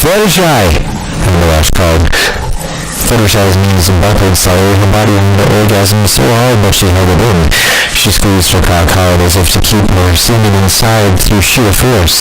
Fluttershy! And the last card. Fluttershy's means buckled slightly, her body into orgasm so hard that she held it in. She squeezed her cock hard as if to keep her semen inside through sheer force.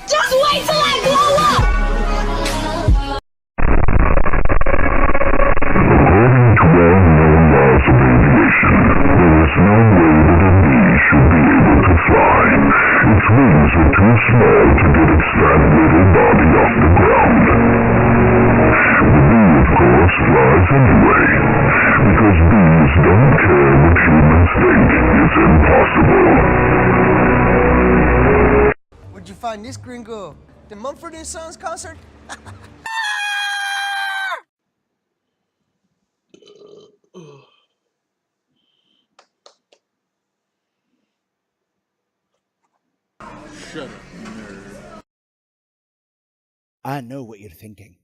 Just wait till I blow up! According to well-known laws of aviation, there is no way that a bee should be able to fly. Its wings are too small to get its fat little body off the ground. The bee, of course, flies anyway, because bees don't care what humans think is impossible. Where'd you find this gringo? The Mumford & Sons concert? Shut up, nerd. I know what you're thinking.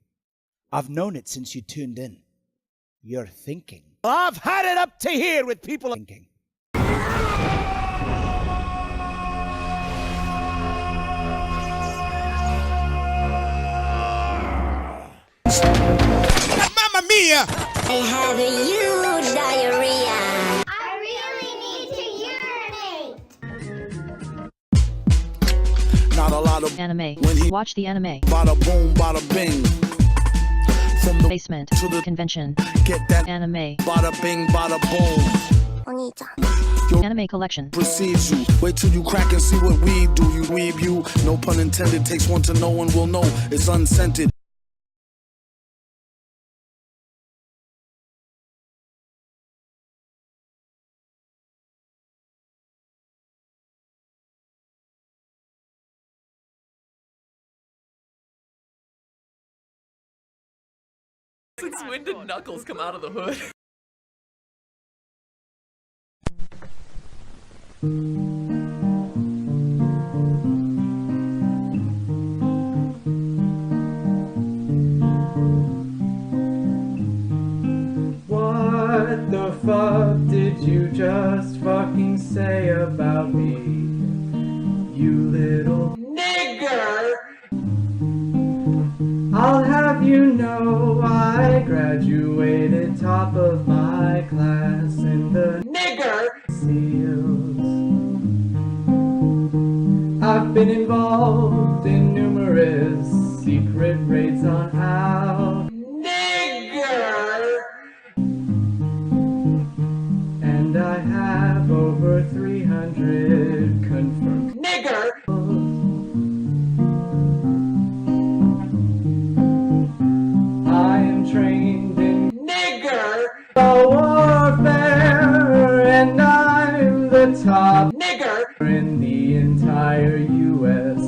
I've known it since you tuned in. You're thinking. I've had it up to here with people thinking. Mamma mia! I have a huge diarrhea. I really need to urinate. Not a lot of Anime. when he Watch the anime. bada boom, bada bing. From the Basement. to the Convention. get that Anime. bada bing, bada boom. Anime collection. Precedes you. Wait till you crack and see what we do. You weeb you. No pun intended. Takes one to know one will know. It's unscented. Since when did Knuckles come out of the hood? What the fuck did you just fucking say about me? You little nigger! I'll have you know I graduated top of my class in the nigger seals. I've been involved in numerous secret raids on our nigger. And I have over 300 confirmed nigger. I am trained in nigger warfare, and I'm the top nigger in the entire U.S.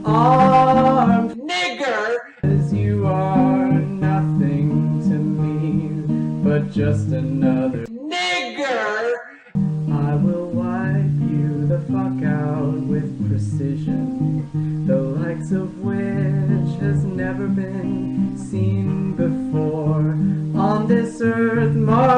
armed nigger. As you are nothing to me, but just another nigger. I will wipe you the fuck out with precision, the likes of which has never been seen before on this earth, Mars.